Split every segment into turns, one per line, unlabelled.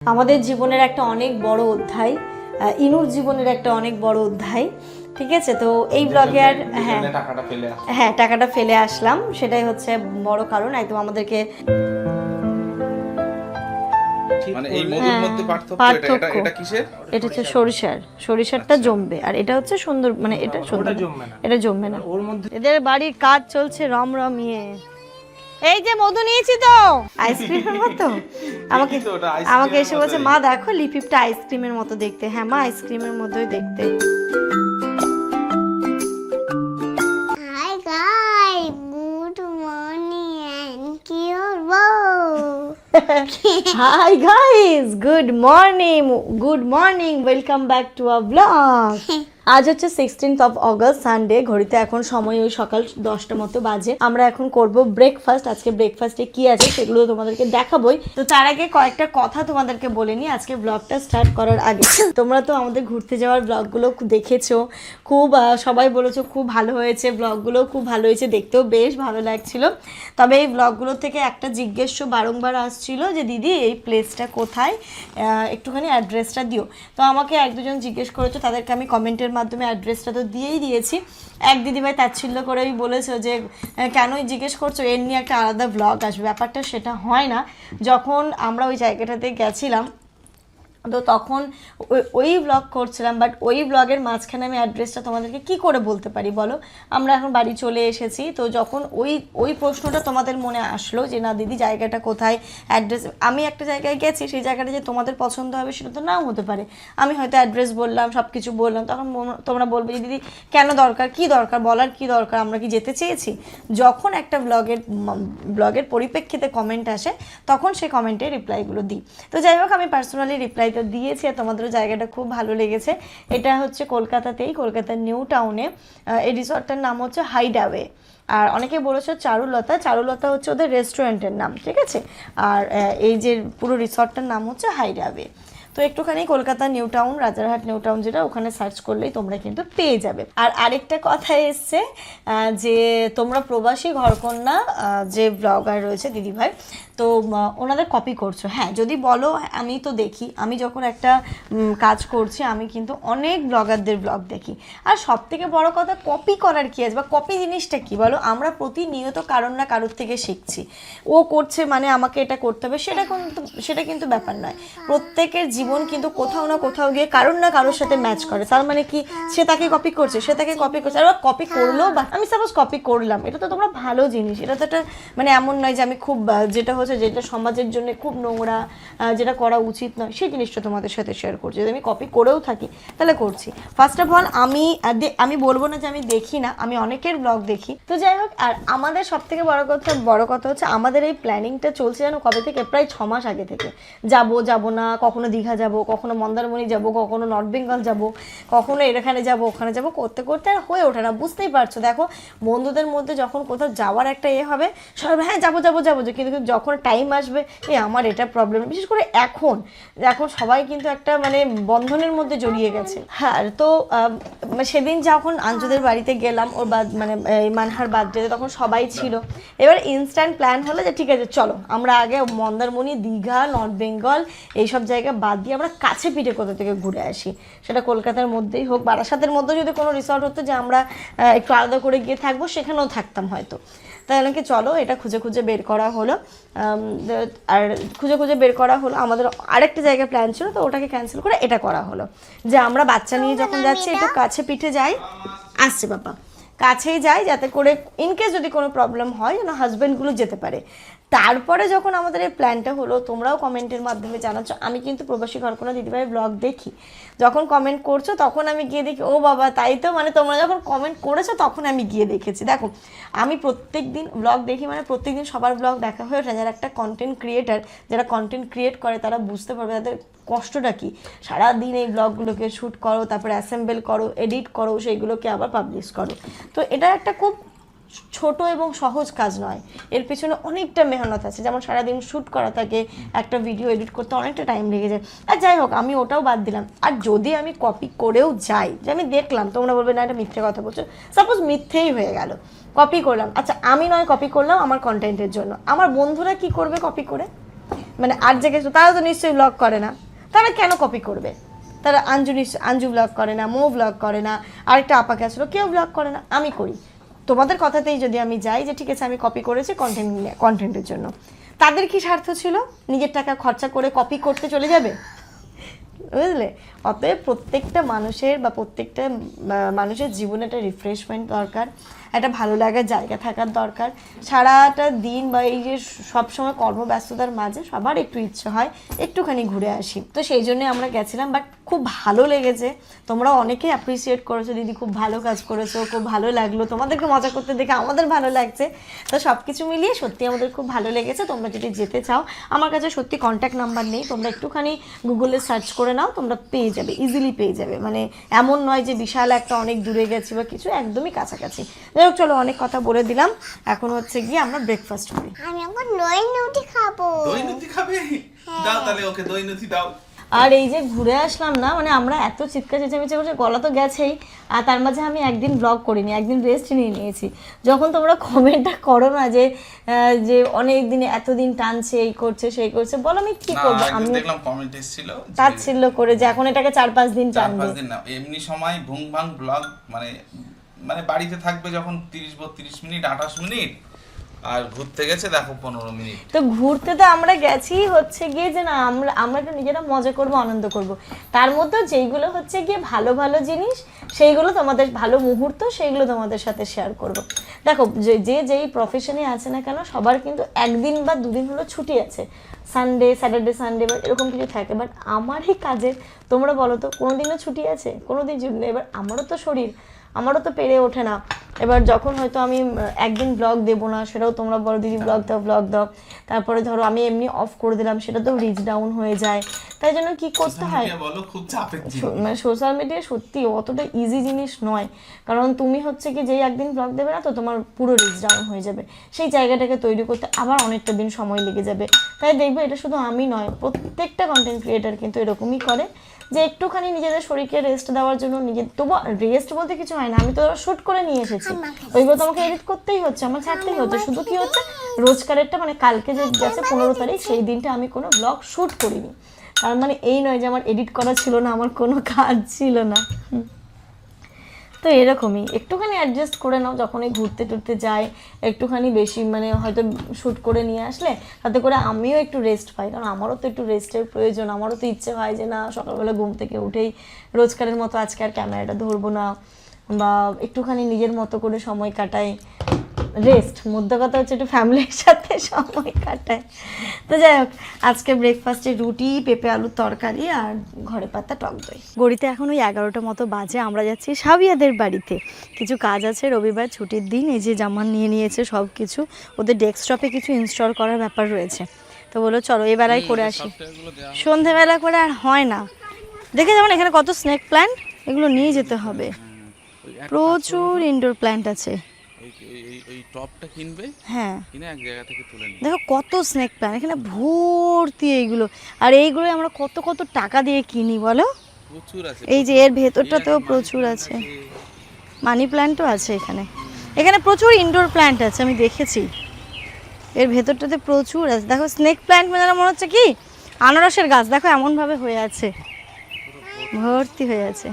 আমাদের জীবনের একটা অনেক বড় অধ্যায়, ইনুর জীবনের একটা অনেক বড় অধ্যায়। ঠিক আছে, তো এই ব্লগে আর টাকাটা ফেলে আসলাম, সেটাই হচ্ছে বড় কারণ। একদম আমাদেরকে
মানে এই মধুর মধ্যে
পার্থক্য
এটা কিসের?
এটা হচ্ছে সরিষারটা জমবে, আর এটা হচ্ছে সুন্দর, মানে এটা সুন্দর, এটা জমবে না। এদের বাড়ির কাজ চলছে রমরমিয়ে। এই যে মধু নিয়েছি তো আইসক্রিমের মতো, আমাকে এসে বলছে মা দেখো লিপিপটা আইসক্রিমের মতো দেখতে। হ্যাঁ মা, আইসক্রিমের মতোই দেখতে।
Hi guys, good morning and
Hi guys, good morning, welcome back to our vlog. আজ হচ্ছে 16th of August সানডে। ঘড়িতে এখন সময় ওই সকাল 10টা মতো বাজে। আমরা এখন করব ব্রেকফাস্ট। আজকে ব্রেকফাস্টে কি আছে সেগুলো তোমাদেরকে দেখাবোই। তো তার আগে কয়েকটা কথা তোমাদেরকে বলে নিই আজকে ব্লগটা স্টার্ট করার আগে। তোমরা তো আমাদের ঘুরতে যাওয়ার ব্লগগুলো দেখেছো, খুব সবাই বলেছো খুব ভালো হয়েছে, ব্লগগুলো খুব ভালো হয়েছে, দেখতেও বেশ ভালো লাগছিল। তবে এই ব্লগগুলো থেকে একটা জিজ্ঞেস বারংবার আসছিল যে দিদি এই প্লেসটা কোথায়, একটুখানি অ্যাড্রেসটা দিও। তো আমাকে এক দুজন জিজ্ঞেস করেছো, তাদেরকে আমি কমেন্টের মাধ্যমে অ্যাড্রেসটা তো দিয়েই দিয়েছি। এক দিদিভাই তাচ্ছিল্য করেই বলেছো যে কেনই জিজ্ঞেস করছো, এর নিয়ে একটা আলাদা ব্লগ আসবে। ব্যাপারটা সেটা হয় না। যখন আমরা ওই জায়গাটাতে গেছিলাম তো তখন ওই ব্লগ করছিলাম, বাট ওই ব্লগের মাঝখানে আমি অ্যাড্রেসটা তোমাদেরকে কি করে বলতে পারি বলো। আমরা এখন বাড়ি চলে এসেছি, তো যখন ওই প্রশ্নটা তোমাদের মনে আসলো যে না দিদি জায়গাটা কোথায়, অ্যাড্রেস, আমি একটা জায়গায় গেছি, সেই জায়গাটা যে তোমাদের পছন্দ হবে সেটা তো নাও হতে পারে। আমি হয়তো অ্যাড্রেস বললাম, সব কিছু বললাম, তখন তোমরা বলবে যে দিদি কেন দরকার, কি দরকার বলার, কি দরকার, আমরা কি যেতে চেয়েছি। যখন একটা ব্লগের পরিপ্রেক্ষিতে কমেন্ট আসে তখন সেই কমেন্টে রিপ্লাইগুলো দিই। তো যাই হোক, আমি পার্সোনালি রিপ্লাই তো দিয়েছি, আর তোমাদেরও জায়গাটা খুব ভালো লেগেছে। এটা হচ্ছে কলকাতাতেই, কলকাতার নিউ টাউনে। এই রিসর্টটার নাম হচ্ছে হাইডঅ্যাওয়ে। আর অনেকে বলেছে চারুলতা হচ্ছে ওদের রেস্টুরেন্টের নাম, ঠিক আছে। আর এই যে পুরো রিসর্টটার নাম হচ্ছে হাইডঅ্যাওয়ে। তো একটুখানি Kolkata new town, Rajarhat new town যেটা, ওখানে সার্চ করলেই তোমরা কিন্তু পেয়ে যাবে। আর আরেকটা কথা এসছে যে তোমরা প্রবাসী ঘরকন্যা যে ব্লগার রয়েছে দিদিভাই, তো ওনাদের কপি করছো। হ্যাঁ যদি বলো, আমি তো দেখি, আমি যখন একটা কাজ করছি আমি কিন্তু অনেক ব্লগারদের ব্লগ দেখি। আর সব থেকে বড় কথা, কপি করার কি আছে বা কপি জিনিসটা কি বলো। আমরা প্রতিনিয়ত কারোর না কারোর থেকে শিখছি। ও করছে মানে আমাকে এটা করতে হবে, সেটা কিন্তু ব্যাপার নয়। প্রত্যেকের জীবন কিন্তু কোথাও না কোথাও গিয়ে কারোর না কারোর সাথে ম্যাচ করে। তার মানে কি সে তাকে কপি করছে, আর কপি করলো, বা আমি সাপোজ কপি করলাম, এটা তো তোমরা ভালো জিনিস। এটা তো একটা মানে এমন নয় যে আমি খুব যেটা হচ্ছে, যেটা সমাজের জন্য খুব নোংরা, যেটা করা উচিত নয়, সেই জিনিসটা তোমাদের সাথে শেয়ার করছি। যদি আমি কপি করেও থাকি তাহলে করছি। ফার্স্ট অফ অল আমি বলবো না যে আমি দেখি না, আমি অনেকের ব্লগ দেখি। তো যাই হোক, আর আমাদের সব থেকে বড় কথা হচ্ছে আমাদের এই প্ল্যানিংটা চলছে যেন কবে থেকে, প্রায় 6 মাস আগে থেকে। যাব না, কখনো দীঘা যাব, কখনো মন্দারমণি যাব, কখনো নর্থ বেঙ্গল যাব, কখনো এখানে যাব ওখানে যাব, করতে করতে আর হয়ে ওঠে না। বুঝতেই পারছো, দেখো বন্ধুদের মধ্যে যখন কোথাও যাওয়ার একটা হবে, সবাই হ্যাঁ যাবো, কিন্তু যখন টাইম আসবে আমার এটা প্রবলেম। বিশেষ করে এখন সবাই কিন্তু একটা মানে বন্ধনের মধ্যে জড়িয়ে গেছে। হ্যাঁ, তো সেদিন যখন আঞ্জুদের বাড়িতে গেলাম, ওর মানে মানহার বার্থডেতে, তখন সবাই ছিল। এবার ইনস্ট্যান্ট প্ল্যান হলো যে ঠিক আছে চলো আমরা আগে মন্দারমণি, দীঘা, নর্থ বেঙ্গল এইসব জায়গা বাদ দিয়ে আমরা কাছে পিঠে কোথা থেকে ঘুরে আসি। সেটা কলকাতার মধ্যেই হোক, বারাসাতের মধ্যেও যদি কোনো রিসর্ট হতো যে আমরা একটু আলাদা করে গিয়ে থাকবো, সেখানেও থাকতাম হয়তো। তাহলে কি চলো এটা খুঁজে বের করা হলো। আর খুঁজে বের করা হলো। আমাদের আরেকটা জায়গায় প্ল্যান ছিল, তো ওটাকে ক্যান্সেল করে এটা করা হলো যে আমরা বাচ্চা নিয়ে যখন যাচ্ছি একটু কাছে পিঠে যাই, আসছে বাবা, কাছেই যাই, যাতে করে ইনকেস যদি কোনো প্রবলেম হয় যেন হাজব্যান্ডগুলো যেতে পারে। তারপরে যখন আমাদের এই প্ল্যানটা হলো, তোমরাও কমেন্টের মাধ্যমে জানাচ্ছ, আমি কিন্তু প্রবাসী ঘরকন্যা দিদিভাই ব্লগ দেখি। যখন কমেন্ট করছো তখন আমি গিয়ে দেখি, ও বাবা তাই তো, মানে তোমরা যখন কমেন্ট করেছো তখন আমি গিয়ে দেখেছি। দেখো আমি প্রত্যেক দিন ব্লগ দেখি, মানে প্রত্যেক দিন সবার ব্লগ দেখা হয়ে ওঠে। যারা একটা কন্টেন্ট ক্রিয়েটার, যারা কন্টেন্ট ক্রিয়েট করে তারা বুঝতে পারবে তাদের কষ্টটা কি। সারাদিন এই ব্লগগুলোকে শ্যুট করো, তারপরে অ্যাসেম্বল করো, এডিট করো, সেইগুলোকে আবার পাবলিশ করো। তো এটা একটা খুব ছোট এবং সহজ কাজ নয়, এর পিছনে অনেকটা মেহনত আছে। যেমন সারাদিন শ্যুট করা থাকে, একটা ভিডিও এডিট করতে অনেকটা টাইম লেগে যায়। আর যাই হোক, আমি ওটাও বাদ দিলাম। আর যদি আমি কপি করেও যাই, যে আমি দেখলাম, তোমরা বলবে না এটা মিথ্যে কথা বলছো, সাপোজ মিথ্যেই হয়ে গেল, কপি করলাম, আচ্ছা আমি নয় কপি করলাম আমার কন্টেন্টের জন্য, আমার বন্ধুরা কি করবে কপি করে? মানে আর জায়গায় তারা তো নিশ্চয়ই ব্লগ করে না, তারা কেন কপি করবে? তারা আঞ্জু ব্লগ করে না, মো ব্লগ করে না, আরেকটা আপাকে আসলো, কেউ ব্লগ করে না, আমি করি। তোমাদের কথাতেই যদি আমি যাই যে ঠিক আছে আমি কপি করেছি কন্টেন্টের জন্য, তাদের কি স্বার্থ ছিল? নিজের টাকা খরচা করে কপি করতে চলে যাবে? বুঝলে? অতএব প্রত্যেকটা মানুষের বা প্রত্যেকটা মানুষের জীবনে একটা রিফ্রেশমেন্ট দরকার, একটা ভালো লাগার জায়গা থাকার দরকার। সারাটা দিন বা এই যে সবসময় কর্মব্যস্ততার মাঝে সবার একটু ইচ্ছে হয় একটুখানি ঘুরে আসি। তো সেই জন্যে আমরা গেছিলাম, বাট খুব ভালো লেগেছে। তোমরা অনেকেই অ্যাপ্রিসিয়েট করেছো, দিদি খুব ভালো কাজ করেছো, খুব ভালো লাগলো, তোমাদেরকে মজা করতে দেখে আমাদের ভালো লাগছে। তো সব কিছু মিলিয়ে সত্যি আমাদের খুব ভালো লেগেছে। তোমরা যদি যেতে চাও, আমার কাছে সত্যি কন্ট্যাক্ট নাম্বার নেই, তোমরা একটুখানি গুগলে সার্চ করে নাও, তোমরা পেয়ে যাবে, ইজিলি পেয়ে যাবে। মানে এমন নয় যে বিশাল একটা অনেক দূরে গেছি বা কিছু, একদমই কাছাকাছি। যাই হোক, চলো অনেক কথা বলে দিলাম, এখন হচ্ছে গিয়ে আমরা ব্রেকফাস্ট করি।
আমি এখন দই নুটি খাবো।
দই নুতি খাবে? দাও তাহলে ওকে দই নুতি দাও।
আর এই যে ঘুরে আসলাম না, মানে আমরা এত চিৎকার চেঁচামেচি করছে, গলা তো গেছেই, আর তার মাঝে আমি একদিন ব্লগ করিনি, একদিন রেস্ট নিয়ে নিয়েছি। যখন তোমরা কমেন্টটা করো না যে যে অনেক দিনে এতদিন টানছে, এই করছে সেই করছে, বলো আমি কি করবো? আমি
দেখলাম কমেন্ট এসেছিল
তাচ্ছিল্য করে যে এখন এটাকে 4-5 দিন টানবে।
4-5 দিন না, এমনি সময় ভুং ভাং ব্লগ, মানে মানে বাড়িতে থাকবে যখন 30-32 মিনিট 28 মিনিট, আর ঘুরতে গেছে দেখো 15 মিনিট।
তো ঘুরতে তো আমরা গেছি হচ্ছে গিয়ে যে না আমরা একটু নিজেরা মজা করব, আনন্দ করব। তার মধ্যে যেইগুলো হচ্ছে গিয়ে ভালো ভালো জিনিস, সেইগুলো তোমাদের ভালো মুহূর্ত, সেইগুলো তোমাদের সাথে শেয়ার করব। দেখো যেই প্রফেশনে আছে না কেন, সবার কিন্তু একদিন বা দুদিন হলো ছুটি আছে, স্যাটারডে সানডে বা এরকম কিছু থাকে। বাট আমার এই কাজের, তোমরা বলো তো কোনোদিনও ছুটি আছে? কোনোদিন ছুটি নেই। এবার আমারও তো শরীর, আমারও তো পেরে ওঠে না। এবার যখন হয়তো আমি একদিন ব্লগ দেবো না, সেটাও তোমরা বড় দিদি ব্লগ দাও, তারপরে ধরো আমি এমনি অফ করে দিলাম, সেটা তো রিচ ডাউন হয়ে যায়। তাই জন্য কি করতে হয়,
বলো খুব চাপের জিনিস।
মানে সোশ্যাল মিডিয়া সত্যি অতটা ইজি জিনিস নয়। কারণ তুমি হচ্ছে কি যেই একদিন ব্লগ দেবে না, তো তোমার পুরো রিচ ডাউন হয়ে যাবে, সেই জায়গাটাকে তৈরি করতে আবার অনেকটা দিন সময় লেগে যাবে। তাই দেখবে এটা শুধু আমি নয়, প্রত্যেকটা কন্টেন্ট ক্রিয়েটার কিন্তু এরকমই করে, যে একটুখানি নিজেদের শরীরকে রেস্ট দেওয়ার জন্য তবু রেস্ট বলতে কিছু হয় না, আমি তো শুট করে নিয়ে এসেছি, ওইগুলো তো আমাকে এডিট করতেই হচ্ছে, আমার ছাড়তেই হচ্ছে। শুধু কি হচ্ছে, রোজকারেরটা মানে কালকে যে গেছে 15 তারিখ, সেই দিনটা আমি কোনো ব্লগ শুট করিনি। তার মানে এই নয় যে আমার এডিট করা ছিল না, আমার কোনো কাজ ছিল না। তো এরকমই একটুখানি অ্যাডজাস্ট করে নাও, যখন এই ঘুরতে টুরতে যাই একটুখানি বেশি মানে হয়তো শ্যুট করে নিয়ে আসলে, তাতে করে আমিও একটু রেস্ট পাই। কারণ আমারও তো একটু রেস্টের প্রয়োজন, আমারও তো ইচ্ছে হয় যে না সকালবেলা ঘুম থেকে উঠেই রোজকারের মতো আজকে আর ক্যামেরাটা ধরবো না, বা একটুখানি নিজের মতো করে সময় কাটাই, রেস্ট, মধ্য কথা হচ্ছে একটু ফ্যামিলির সাথে সময় কাটায়। তো যাই হোক, আজকে ব্রেকফাস্টে রুটি, পেঁপে আলুর তরকারি আর ঘরে পাতা টক দই। গড়িতে এখন ওই 11টা মতো বাজে, আমরা যাচ্ছি সাবিয়াদের বাড়িতে, কিছু কাজ আছে, রবিবার ছুটির দিন। এই যে জামান নিয়ে নিয়েছে সব কিছু, ওদের ডেস্কটপে কিছু ইনস্টল করার ব্যাপার রয়েছে, তো বলো চলো এবেলায় করে আসি, সন্ধেবেলা করে আর হয় না। দেখে যেমন এখানে কত স্নেক প্ল্যান্ট, এগুলো নিয়ে যেতে হবে, প্রচুর ইনডোর প্ল্যান্ট আছে।
ওই টপটা কিনবে,
হ্যাঁ
কিনে এক জায়গা থেকে তুলে নিয়ে
দেখো কত স্নেক প্ল্যান্ট এখানে ভর্তি এইগুলো, আর এইগুলো আমরা কত কত টাকা দিয়ে কিনি বলো।
প্রচুর আছে,
এই যে এর ভেতরটাতেও প্রচুর আছে, মানি প্ল্যান্টও আছে এখানে, এখানে প্রচুর ইনডোর প্ল্যান্ট আছে, আমি দেখেছি এর ভেতরটাতে প্রচুর আছে। দেখো স্নেক প্ল্যান্ট মানে মনে হচ্ছে কি আনারসের গাছ, দেখো এমনভাবে হয়ে আছে, ভর্তি হয়ে আছে।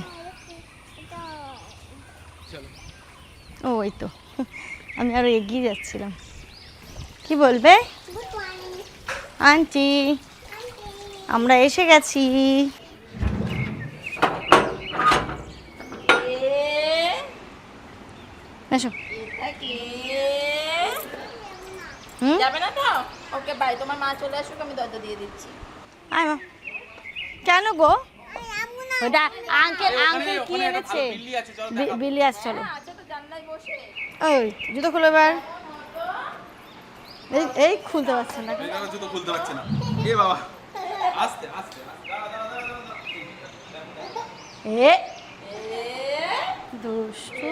ও ওই তো, আমি আরো এগিয়ে যাচ্ছিলাম। কি বলবে আন্টি? আমরা এসে গেছি। এসো।
যাবে না তো? ওকে বাই, তোমার মা চলে আসুক, আমি দরজা দিয়ে দিচ্ছি।
আয় মা। কেন গো? ওটা আঙ্কেল কি এনেছে? বিলি আছে, চলো।
আচ্ছা তো জানলায় বসে।
ওই জুতো খুলে এবার। এই খুলতে পারছেন না,
জুতো খুলতে পারছে না। এ বাবা, আস্তে আস্তে
এ দুষ্টু।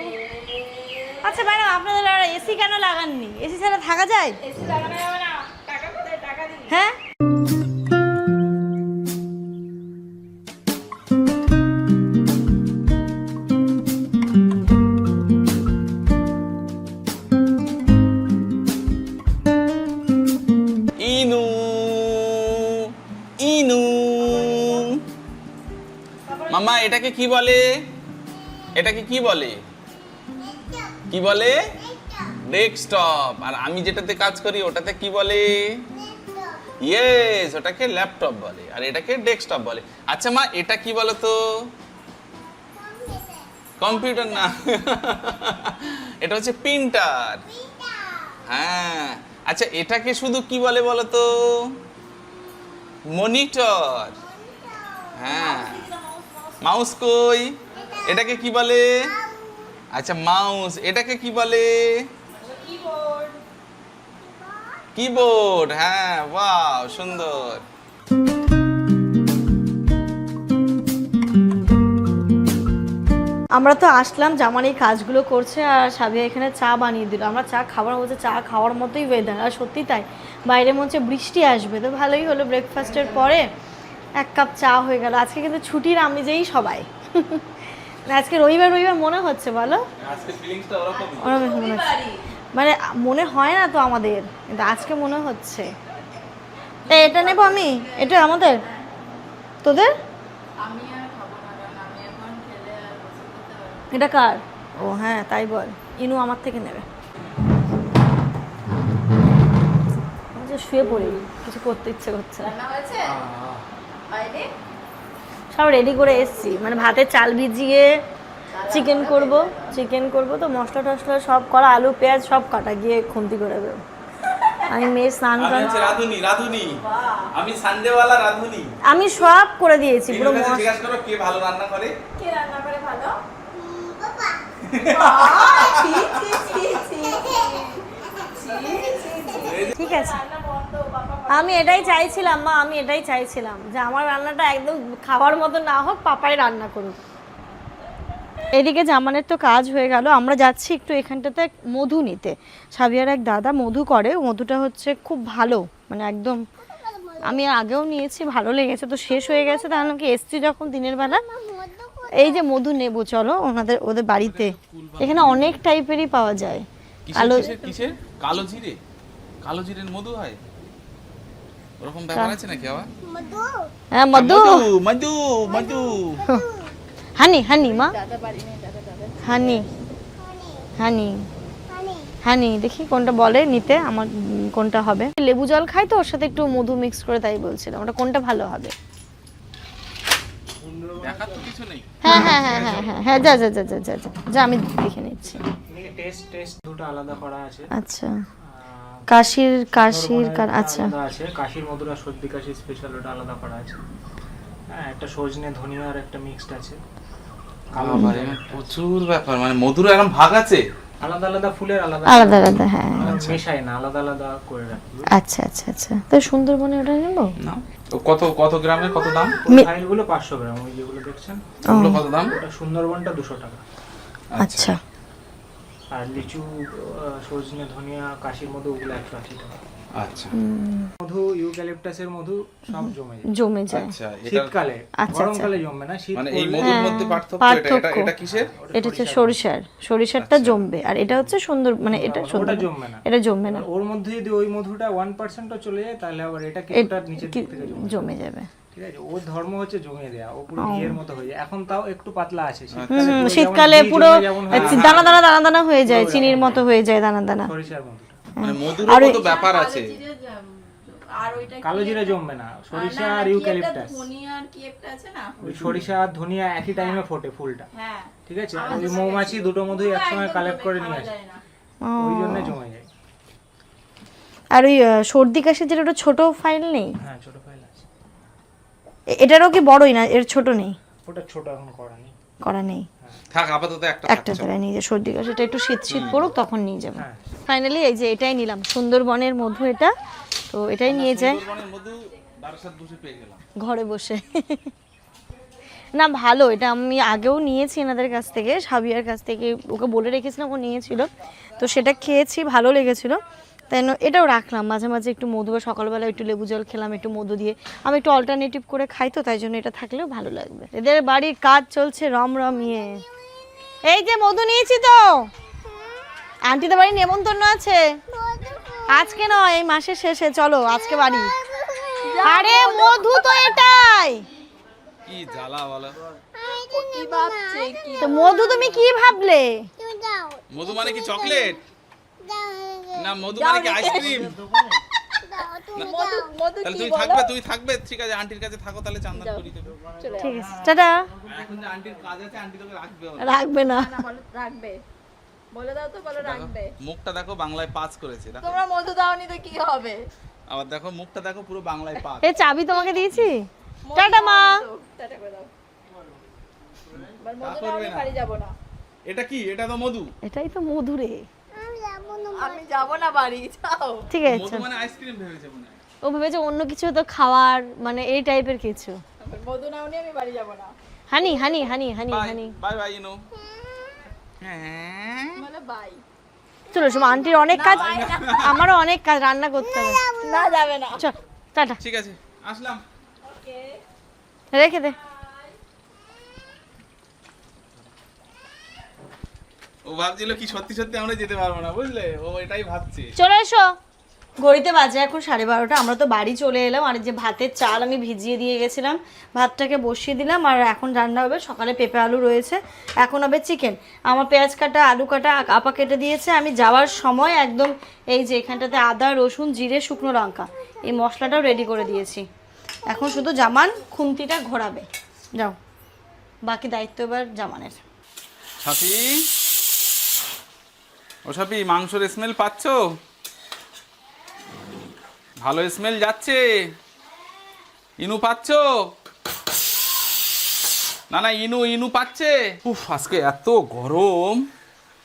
আচ্ছা ম্যাডাম, আপনাদের এসি কেন লাগাননি? এসি ছাড়া থাকা যায়?
এসি লাগানো যাবে না, টাকা কোথায়? টাকা দিই।
হ্যাঁ
ইনু মামা এটাকে কি বলে? এটাকে কি বলে? কি বলে? ডেস্কটপ। আর আমি যেটাতে কাজ করি ওটাতে কি বলে? ইয়েস, ওটাকে ল্যাপটপ বলে আর এটাকে ডেস্কটপ বলে। আচ্ছা মা, এটা কি বলো তো? কম্পিউটার না, এটা হচ্ছে প্রিন্টার। হ্যাঁ। আচ্ছা এটাকে শুধু কি বলে বলো তো? মনিটর। হ্যাঁ। মাউস কই? এটাকে কি বলে? আচ্ছা মাউস। এটাকে কি বলে? কিবোর্ড। হ্যাঁ, ওয়াও, সুন্দর।
আমরা তো আসলাম, জামার এই কাজগুলো করছে আর সাবিয়া এখানে চা বানিয়ে দিল। আমরা চা খাবার বলছে, চা খাওয়ার মতোই ওয়েদার, আর সত্যি তাই, বাইরে মনে হচ্ছে বৃষ্টি আসবে। তো ভালোই হলো, ব্রেকফাস্টের পরে 1 কাপ চা হয়ে গেল। আজকে কিন্তু ছুটির আমেজেই সবাই। আজকে রবিবার রবিবার মনে হচ্ছে, বলো?
আজকে ফিলিংসটা ওরকমই।
ওরকম মনে হচ্ছে, মানে মনে হয় না তো আমাদের, কিন্তু আজকে মনে হচ্ছে। এটা নেবো আমি, এটা আমাদের, তোদের
আমি আর খাবো না, কারণ আমি এখন খেলে আর বসে খেতে পারবো না।
এটা কার? ও হ্যাঁ, তাই বল। ইনু আমার থেকে নেবে। আমি যে শুয়ে পড়ি, কিছু করতে ইচ্ছে করছে না।
রান্না হয়েছে বাইরে?
সব রেডি করে এসছি, মানে ভাতের চাল ভিজিয়ে চিকেন করব, তো মশলা টশলা সব করা, আলু পেঁয়াজ সব কাটা, গিয়ে খুন্তি করে দেবো। আমি মেয়ে স্নান
আমি হচ্ছে রাধুনি। আমি সানডেওয়ালা রাধুনি।
আমি সব করে দিয়েছি পুরো।
জিজ্ঞাসা করো কে ভালো রান্না করে?
কে রান্না করে ভালো?
বাবা
ছি, ছি, ছি, ছি, ছি।
ঠিক আছে,
রান্না বন্ধ, বাবা।
আমি এটাই চাইছিলাম মা, আমি এটাই চাইছিলাম যে আমার রান্নাটা একদম খাওয়ার মতো না হোক, পাপাই রান্না করুক। এদিকে জামানের তো কাজ হয়ে গেল, আমরা যাচ্ছি একটু এখানটাতে মধু নিতে। সাবিয়ার এক দাদা মধু করে, মধুটা হচ্ছে খুব ভালো, মানে একদম, আমি আগেও নিয়েছি, ভালো লেগেছে, তো শেষ হয়ে গেছে, তাহলে কি এসছি যখন দিনের বেলা, এই যে মধু নেবো, চলো ওদের বাড়িতে। এখানে অনেক টাইপেরই পাওয়া যায়। কালো,
কিসের? কালো জিরে? কালো জিরের মধু হয়? ওরকম ব্যাপার আছে নাকি আবার?
মধু
হ্যাঁ মধু,
মধু মধু।
হানি মা,
দাদা বাড়ি নেই, দাদা
হানি
হানি
হানি দেখি কোনটা বলে নিতে, আমার কোনটা হবে। লেবু জল খাই তো, ওর সাথে একটু মধু মিক্স করে, তাই বলছিলাম ওটা কোনটা ভালো হবে।
দেখার তো কিছু নেই।
হ্যাঁ হ্যাঁ হ্যাঁ হ্যাঁ হ্যাঁ হ্যাঁ, যা যা যা যা যা যা, যা আমি দেখে নিচ্ছি।
টেস্ট দুটো আলাদা করা আছে।
আচ্ছা, কাশির আচ্ছা
আছে কাশির মধুর আর সর্দি কাশি স্পেশাল, ওটা আলাদা করা আছে। হ্যাঁ, একটা সজনে ধনিয়া আর একটা মিক্সড আছে।
বাবারে, প্রচুর ব্যাপার, মানে মধুর এরকম ভাগ আছে?
আলাদা আলাদা ফুলের আলাদা
আলাদা আলাদা, হ্যাঁ
মেশাই না, আলাদা আলাদা করে রাখি।
আচ্ছা আচ্ছা আচ্ছা, তো সুন্দরবনে ওটা নেবো
না, তো কত গ্রামের কত দাম?
ফাইলগুলো 500 গ্রাম, ওই যেগুলো দেখছেন
ওগুলো কত দাম?
ওটা সুন্দরবনটা 200 টাকা।
আচ্ছা
আর লিচু, সজনে ধনিয়া, কাশির মধু, ওগুলো 180 টাকা।
আচ্ছা
মধু, ইউক্যালিপটাসের মধু সব
জমে যায়।
আচ্ছা, এটা
শীতকালে,
আচ্ছা,
গরমকালে জমবে না, শীত
মানে এই
পড়লে
মধুর মধ্যে পার্থক্য এটা এটা কিসের?
এটা হচ্ছে সরিষারটা জমবে, আর এটা হচ্ছে সুন্দর, মানে এটা
ওটা
সুন্দর,
জমবে না।
এটা জমবে না,
ওর মধ্যে যদি ওই মধুটা 1% চলে যায়, তাহলে আবার এটা কিছুটা নিচের দিক থেকে
জমে যাবে।
ঠিক আছে, ওর ধর্ম হচ্ছে জমিয়ে দেয়া, ও পুরো ঘিয়ের মতো হয়ে যায়। এখন তাও একটু পাতলা আছে,
শীতকালে পুরো দানা দানা দানা দানা হয়ে যায়, চিনির মতো হয়ে যায় দানা দানা।
সরিষার মধুটা,
মানে মধুরও তো ব্যাপার আছে।
আর ওইটা
কালো জিরে জমবে না, সরিষা আর ইউক্যালিপটাস।
ধনিয়া আর কি একটা আছে না?
ওই সরিষা আর ধনিয়া একই টাইমে ফোটে ফুলটা,
হ্যাঁ,
ঠিক আছে। আর ওই মৌমাছি দুটো মধুই একসঙ্গে কালেক্ট করে নিয়ে আসে,
যায় না।
ওই জন্য জমে যায়।
আর ওই সর্দি কাশির যেটা, ওটা ছোট ফাইল নেই?
হ্যাঁ, ছোট ফাইল আছে।
এটারও কি বড়ই না, এর ছোট নেই?
ওটা ছোট এখন
করা নেই,
থাক আপাতত একটা
একটা তারা নিয়ে যায়। সর্দি কাশিটা একটু শীত পড়ুক, তখন নিয়ে যাবে।
হ্যাঁ।
ফাইনালি এই যে এটাই নিলাম, সুন্দরবনের মধু এটা, তো এটাই নিয়ে যায়
সুন্দরবনের মধু বারাসাত বসে পেয়ে গেলাম
ঘরে বসে। না ভালো, এটা আমি আগেও নিয়েছি এনাদের কাছ থেকে, সাবিয়ার কাছ থেকে, ওকে বলে রেখেছিলাম, ও নিয়েছিল, তো সেটা খেয়েছি, ভালো লেগেছিল, তাই এটাও রাখলাম। মাঝে মাঝে একটু মধু, বা সকালবেলা একটু লেবু জল খেলাম একটু মধু দিয়ে, আমি একটু অল্টারনেটিভ করে খাই, তো তাই জন্য এটা থাকলেও ভালো লাগবে। এদের বাড়ির কাজ চলছে রমরমিয়ে। এই যে মধু নিয়েছি তো, আন্টিদের বাড়ি নেমন্তন্ন আছে আজকে, নয় এই মাসের শেষে, চলো আজকে বাড়ি। আরে মধু তো এটাই,
কি জ্বালা বলো।
ও কি ভাবছে কি
তো মধু তুমি কি ভাবলে?
তুমি দাও
মধু মানে কি চকলেট?
দাও
না মধু মানে কি আইসক্রিম?
দাও তুমি
মধু
দাও
মধু
তাহলে
কি
তুমি থাকবে ঠিক আছে, আন্টির কাছে থাকো, তাহলে চান্দন করি দেবে।
চলে
ঠিক আছে, টাটা।
এখন যে আন্টির কাজ আছে, আন্টি তোকে রাখবে।
রাখবে না।
না বলো রাখবে, বলে দাও তো, বলো রাখবে।
মুখটা দেখো বাংলায় পাস করেছে, দেখো।
তোমরা মধু দাওনি তো কি হবে?
আবার দেখো মুখটা দেখো পুরো বাংলায় পাস।
এই চাবি তোমাকে দিয়েছি।
মধু
টাটা মা।
দাওনি তো, টাটা করে দাও। এবার মধু
করবে
দাওনি
না।
বাড়ি যাব না।
এটা কি? এটা তো মধু।
এটাই তো মধুরে।
আমি যাবো না
আমি যাব না বাড়ি, যাও।
ঠিক আছে।
মধু মানে আইসক্রিম ভেবেছে মনে হয়।
ও ভেবেছে অন্য কিছু তো খাওয়ার, মানে এই টাইপের কিছু।
এবার মধু নাওনি, আমি বাড়ি যাব না।
হানি হানি হানি হানি
বাই
হানি।
বাই বাই ইনো। হ্যাঁ
বলে বাই।
চলো শোনো, আন্টির অনেক কাজ, আমারও অনেক কাজ, রান্না করতে হবে।
না যাবে না।
চল টাটা,
ঠিক আছে, আসলাম।
ওকে।
রেখে দে।
ও ভাবছিল কি সত্যি সত্যি আমরা যেতে পারবো না, বুঝলে? ও এটাই ভাবছে।
চলে এসো। ঘড়িতে বাজে এখন 12:30। আমরা তো বাড়ি চলে এলাম। আর যে ভাতের চাল আমি ভিজিয়ে দিয়ে গেছিলাম, ভাতটাকে বসিয়ে দিলাম। আর এখন রান্না হবে, সকালে পেঁপে আলু রয়েছে, এখন হবে চিকেন। আমার পেঁয়াজ কাটা, আলু কাটা আপা কেটে দিয়েছে। আমি যাওয়ার সময় একদম এই যে এখানটাতে আদা, রসুন, জিরে, শুকনো লঙ্কা, এই মশলাটাও রেডি করে দিয়েছি। এখন শুধু জামান খুন্তিটা ঘোরাবে। যাও, বাকি দায়িত্ব এবার জামানের।
ছাপি, ও ছাপি, মাংসের স্মেল পাচ্ছো? ভালো স্মেল যাচ্ছে। ইনু পাচ্ছো? না না, ইনু পাচ্ছে। উফ, আজকে এত গরম,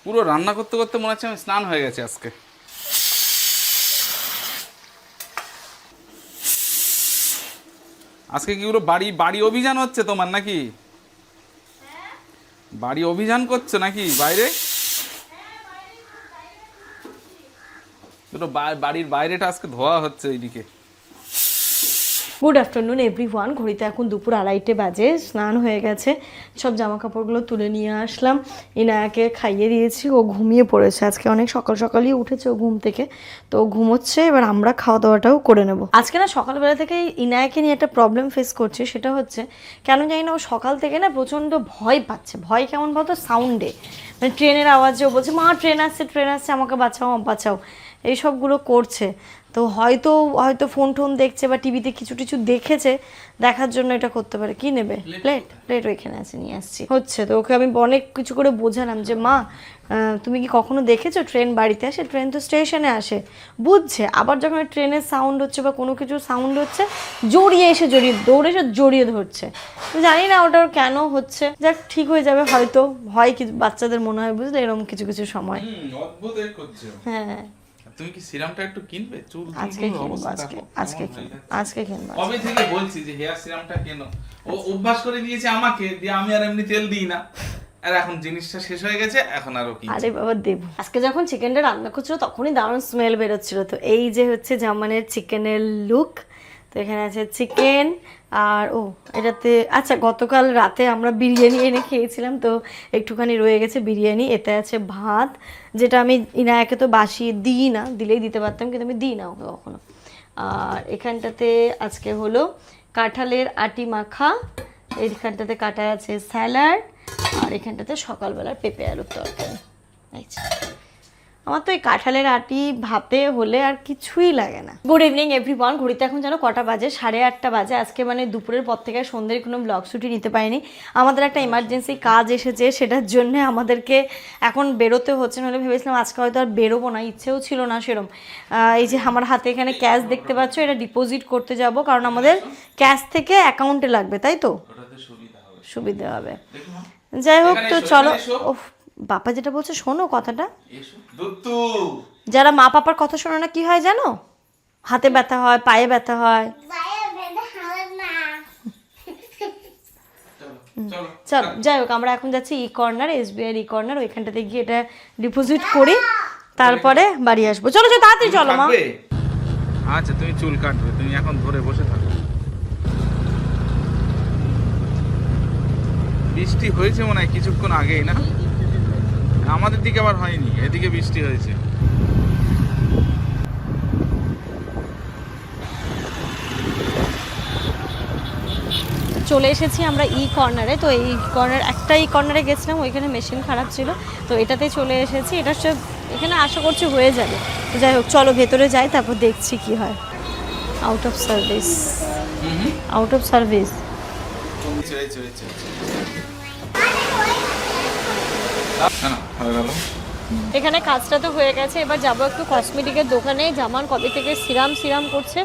পুরো রান্না করতে করতে মনে হচ্ছে আমি স্নান হয়ে গেছে আজকে। আজকে কি পুরো বাড়ি অভিযান হচ্ছে তোমার নাকি? বাড়ি অভিযান করছো নাকি বাইরে? দুটো বাড়ির বাইরেটা আজকে ধোয়া হচ্ছে এইদিকে।
Good afternoon everyone. ঘড়িতে এখন দুপুর 2:30 বাজে। স্নান হয়ে গেছে, সব জামা কাপড়গুলো তুলে নিয়ে আসলাম। ইনায়াকে খাইয়ে দিয়েছি, ও ঘুমিয়ে পড়েছে। আজকে অনেক সকাল সকালই উঠেছে ও ঘুম থেকে, তো ও ঘুমোচ্ছে। এবার আমরা খাওয়া দাওয়াটাও করে নেব। আজকে না সকালবেলা থেকে ইনায়াকে নিয়ে একটা প্রবলেম ফেস করছি। সেটা হচ্ছে, কেন জানি না ও সকাল থেকে না প্রচণ্ড ভয় পাচ্ছে। ভয় কেমন বলতো? সাউন্ডে, মানে ট্রেনের আওয়াজে ও বলছে মা ট্রেন আসছে, আমাকে বাঁচাও, এইসবগুলো করছে। তো হয়তো ফোন টোন দেখছে বা টিভিতে কিছু দেখেছে, দেখার জন্য এটা করতে পারে। কি নেবে? প্লেট ওইখানে আছে, নিয়ে আসছি। হচ্ছে তো ওকে আমি অনেক কিছু করে বোঝালাম যে মা তুমি কি কখনো দেখেছো ট্রেন বাড়িতে আসে? ট্রেন তো স্টেশনে আসে। বুঝছে। আবার যখন ট্রেনের সাউন্ড হচ্ছে বা কোনো কিছু সাউন্ড হচ্ছে, দৌড়ে এসে জড়িয়ে ধরছে। তো জানি না ওটার কেন হচ্ছে। যাক, ঠিক হয়ে যাবে হয়তো। হয় কিছু বাচ্চাদের মনে হয়, বুঝলে, এরকম কিছু সময়।
অদ্ভুত করছে।
হ্যাঁ,
তুমি কি সিরামটা একটু কিনবে? চুল
আজকে কিনবো। আজকে কিনবো।
কবে থেকে বলছি যে হেয়ার সিরামটা কেন। ও অভ্যাস করে দিয়েছে আমাকে দিয়ে, আমি আর এমনি তেল দিই না। আর এখন জিনিসটা শেষ হয়ে গেছে, এখন আরো কি।
আরে বাবা দেবো। আজকে যখন চিকেনটা রান্না করছিল তখনই দারুণ স্মেল বেরোচ্ছিল। তো এই যে হচ্ছে জামানের চিকেনের লুক। তো এখানে আছে চিকেন। আর এটাতে আচ্ছা, গতকাল রাতে আমরা বিরিয়ানি এনে খেয়েছিলাম, তো একটুখানি রয়ে গেছে বিরিয়ানি। এতে আছে ভাত, যেটা আমি ইনায়াকে তো বাসিয়ে দিই না, দিলেই দিতে পারতাম, কিন্তু আমি দিই না ওকে কখনো। আর এখানটাতে আজকে হলো কাঁঠালের আটি মাখা, এইখানটাতে কাটা আছে স্যালাড, আর এখানটাতে সকালবেলার পেঁপে আলুর তরকারি। আমার তো এই কাঁঠালের আটি ভাতে হলে আর কিছুই লাগে না। Good evening everyone. ঘড়িতে এখন যেন কটা বাজে? 8:30 বাজে। আজকে মানে দুপুরের পর থেকে সন্ধ্যের কোনো ব্লগ শুটি নিতে পারিনি। আমাদের একটা ইমার্জেন্সি কাজ এসেছে, সেটার জন্য আমাদেরকে এখন বেরোতে হচ্ছে। নাহলে ভেবেছিলাম আজকে হয়তো আর বেরোবো না, ইচ্ছেও ছিল না সেরম। এই যে আমার হাতে এখানে ক্যাশ দেখতে পাচ্ছ, এটা ডিপোজিট করতে যাব, কারণ আমাদের ক্যাশ থেকে অ্যাকাউন্টে লাগবে, তাই তো? সুবিধা হবে। যাই হোক, তো চলো। বাবা যেটা বলছে শোনো কথাটা। যারা মা পাপার কথা শোনো না, কি হয় জানো? হাতে ব্যথা হয়, পায়ে ব্যথা হয়।
বাইরে বেঁধে হবে না
চলো, যাই হোক, আমরা এখন যাচ্ছি কর্নার, SBI কর্নার। ওইখানটাতে গিয়ে এটা ডিপোজিট করি, তারপরে বাড়ি আসবো। চলো তাড়াতাড়ি চলো মা।
আচ্ছা, তুমি চুল কাটবে, তুমি এখন ধরে বসে থাকো। বৃষ্টি হয়েছে মনে হয় কিছুক্ষণ আগেই, না? আমাদের দিকে আবার হয়নি, এদিকে বৃষ্টি হয়েছে।
চলে এসেছি আমরা কর্নারে। তো এই কর্নার কর্নারে গেছিলাম, ওইখানে মেশিন খারাপ ছিল, তো এটাতে চলে এসেছি। এটা সব এখানে আশা করছি হয়ে যাবে। তো যাই হোক, চলো ভেতরে যাই, তারপর দেখছি কি হয়। Out of service, out of service. এখানে কাজটা তো হয়ে গেছে, এবার যাবো একটু কসমেটিকের দোকানে। জামান কবে থেকে সিরাম করছে,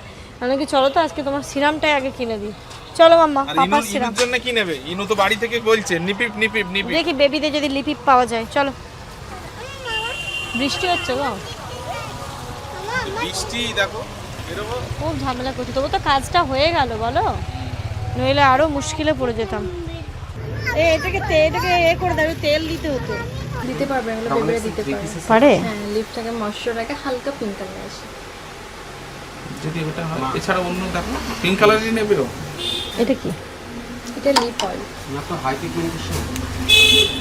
নাকি চলো তো আজকে তোমার সিরামটাই আগে কিনে দিই। চলো মাম্মা, পাপার সিরাম।
ইনুর জন্য কি নেবে? ইনু তো বাড়ি থেকে বলছে নিপিপ।
দেখি বেবিতে যদি লিপিপ পাওয়া যায়। চলো, বৃষ্টি হচ্ছে গো,
বৃষ্টি দেখো বেরোবো।
খুব ঝামেলা করছে। তবু তো কাজটা হয়ে গেল বলো, নইলে আরো মুশকিলে পড়ে যেতাম। এটাকে করে দাও, তেল দিতে হতো।
দিতে পারবে, এগুলো বেবিরা দিতে
পারে।
হ্যাঁ, লিপটাকে ময়শ্চার রাখে, হালকা পিঙ্ক কালার আসে।
যদি ওটা হয়, এছাড়া অন্য দেখো পিঙ্ক কালারই নেবে।
এটা কি?
এটা লিপ অয়েল,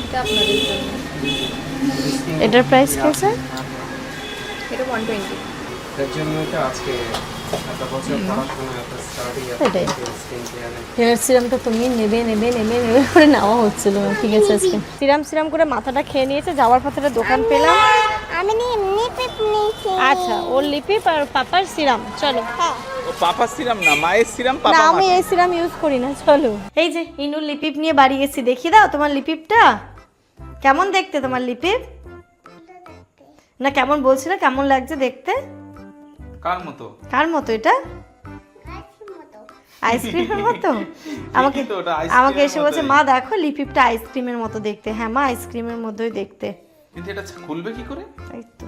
এটা আপনাদের জন্য।
এটার প্রাইস কি আছে?
এটা 120।
এর জন্য এটা আজকে একটা বছর পড়াশোনা একটা স্টাডি
এটাই।
স্কিন কেয়ারে
হেয়ার সিরামটা তুমি নেবে করে নেওয়া হচ্ছিল না। ঠিক আছে, আজকে সিরাম করে মাথাটা খেয়ে নিয়েছে। যাওয়ার পথে একটা দোকান পেলাম।
আমি লিপিপ নিয়েছি।
আচ্ছা, ওর লিপিপ আর পাপার সিরাম। চলো।
ও পাপার সিরাম না, মায়ের সিরাম।
না, আমি এই সিরাম ইউজ করি না। চলো, এই যে ইনুর লিপিপ নিয়ে বাড়ি গেছি। দেখিয়ে দাও তোমার লিপিপটা কেমন দেখতে। তোমার লিপিপ না কেমন বলছিল, কেমন লাগছে দেখতে?
কার মতো?
কার মতো এটা? আইসক্রিমের মতো। আমাকে
ঠিকই তো, ওটা আইসক্রিমের
আমাকে এসে বলছে,
মতোই।
মা দেখো লিপিপটা আইসক্রিমের মতো দেখতে। হ্যাঁ মা, আইসক্রিমের মতোই দেখতে।
কিন্তু এটা খুলবে কি করে?
তাই তো,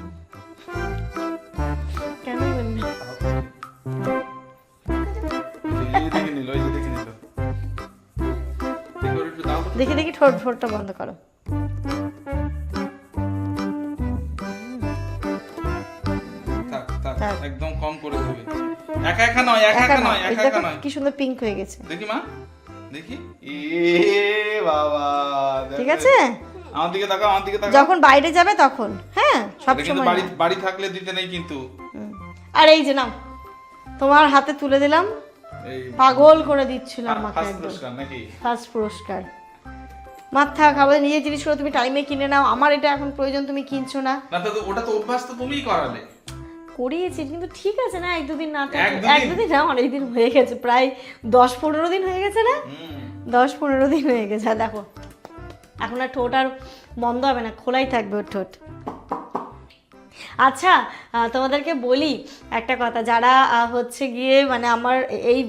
কেন বললি?
দেখে নিল, ওই যে দেখে নিল। দেখো একটু দাও তো।
দেখি ঠোঁটটা বন্ধ করো।
থাক,
থাক।
একদম কম করে দেবে। একা নয়।
এই দেখো কি সুন্দর পিঙ্ক হয়ে গেছে।
দেখি মা, দেখি। বাবা,
ঠিক আছে,
আমার দিকে তাকাও।
যখন বাইরে যাবে তখন। হ্যাঁ, সব
এটা কিন্তু
সময়।
বাড়ি থাকলে দিতে নেই কিন্তু।
আর এই যে নাও, তোমার হাতে তুলে দিলাম।
এই
পাগল করে দিচ্ছিল আমাকে
ফার্স্ট
একদম।
পুরস্কার নাকি?
ফার্স্ট পুরস্কার। মাথা খাবার নিজের জিনিসগুলো তুমি টাইমে কিনে নাও। আমার এটা এখন প্রয়োজন, তুমি কিনছো না।
না তো ওটা তো অভ্যাস তো তুমিই করালে।
করিয়েছি কিন্তু ঠিক আছে না, এক দুদিন না
এক দুদিন?
এক দুদিন না, অনেকদিন হয়ে গেছে, প্রায় 10-15 দিন হয়ে গেছে না? 10-15 দিন হয়ে গেছে। আর দেখো, এখন আর ঠোঁট আর বন্ধ হবে না, খোলাই থাকবে ওর ঠোঁট। আচ্ছা, তোমাদেরকে বলি একটা কথা। যারা হচ্ছে গিয়ে মানে আমার এই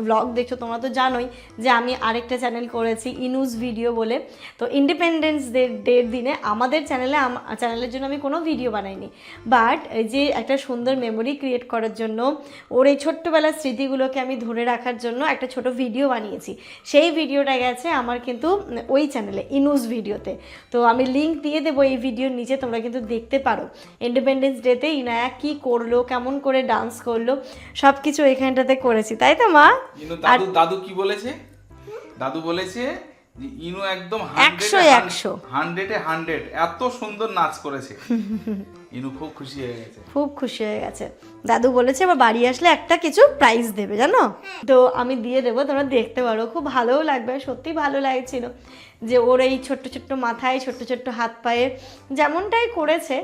ব্লগ দেখছো, তোমরা তো জানোই যে আমি আরেকটা চ্যানেল করেছি, ইনুজ ভিডিও বলে। তো ইন্ডিপেন্ডেন্স ডের দিনে আমাদের চ্যানেলের জন্য আমি কোনো ভিডিও বানাইনি, বাট এই যে একটা সুন্দর মেমোরি ক্রিয়েট করার জন্য, ওর এই ছোট্টবেলার স্মৃতিগুলোকে আমি ধরে রাখার জন্য একটা ছোট ভিডিও বানিয়েছি। সেই ভিডিওটা গেছে আমার কিন্তু ওই চ্যানেলে, ইনুজ ভিডিওতে। তো আমি লিঙ্ক দিয়ে দেবো এই ভিডিওর নিচে, তোমরা কিন্তু দেখতে পারো। ইন্ডিপেন্ডেন্স ডেতে ইনায়া কি করলো, কেমন করে ডান্স করলো, সব কিছু এখানটাতে করেছি, তাই তো মা?
দাদু কি বলেছে? দাদু বলেছে যে ইনু একদম 100 এত সুন্দর নাচ করেছে। ইনু খুব খুশি হয়ে গেছে,
খুব খুশি হয়ে গেছে। দাদু বলেছে আবার বাড়ি আসলে একটা কিছু প্রাইজ দেবে, জানো তো? আমি দিয়ে দেবো, তোমরা দেখতে পারো। খুব ভালোও লাগবে, সত্যি ভালো লাগছিল যে ওর এই ছোট্ট ছোট্ট মাথায়, ছোট্ট ছোট্ট হাত পায়ে যেমনটাই করেছে,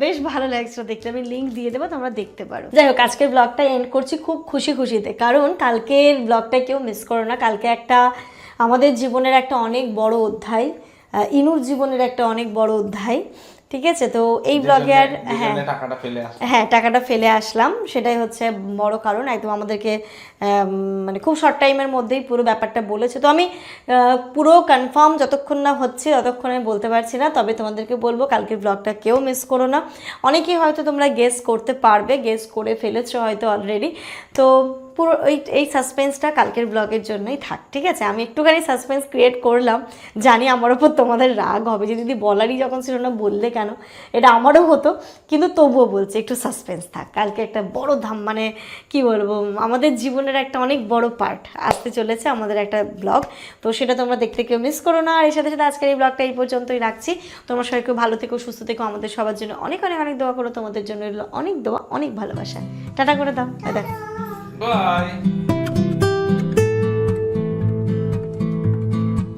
বেশ ভালো লাগছিল দেখতে। আমি লিঙ্ক দিয়ে দেবো, তোমরা দেখতে পারো। যাই হোক, আজকের ব্লগটা এন্ড করছি খুব খুশিতে, কারণ কালকের ব্লগটা কেউ মিস করো না। কালকে একটা আমাদের জীবনের একটা অনেক বড় অধ্যায়, ইনুর জীবনের একটা অনেক বড় অধ্যায়। ঠিক আছে, তো এই ব্লগে আর টাকাটা ফেলে আসলাম, সেটাই হচ্ছে বড় কারণ। একদম আমাদেরকে মানে খুব শর্ট টাইমের মধ্যেই পুরো ব্যাপারটা বলেছে। তো আমি পুরো কনফার্ম যতক্ষণ না হচ্ছে ততক্ষণ আমি বলতে পারছি না, তবে তোমাদেরকে বলবো কালকের ব্লগটা কেউ মিস করো না। অনেকেই হয়তো তোমরা গেস করতে পারবে, গেস করে ফেলেছো হয়তো অলরেডি। তো পুরো এই সাসপেন্সটা কালকের ব্লগের জন্যই থাক, ঠিক আছে? আমি একটুখানি সাসপেন্স ক্রিয়েট করলাম, জানি আমার ওপর তোমাদের রাগ হবে যে দিদি বলারই যখন ছিল না বললে কেন, এটা আমারও হতো, কিন্তু তবুও বলছি একটু সাসপেন্স থাক। কালকে একটা বড় মানে কি বলবো, আমাদের জীবনের একটা অনেক বড় পার্ট আসতে চলেছে, আমাদের একটা ব্লগ। তো সেটা তোমরা দেখতে কেউ মিস করো না। আর এর সাথে সাথে আজকের এই ব্লগটা এই পর্যন্তই রাখছি। তোমরা সবাই খুব ভালো থেকো, সুস্থ থেকো, আমাদের সবার জন্য অনেক অনেক অনেক দোয়া করো। তোমাদের জন্য অনেক দোয়া, অনেক ভালোবাসা। টাটা করে দাও, দেখো।
বাই।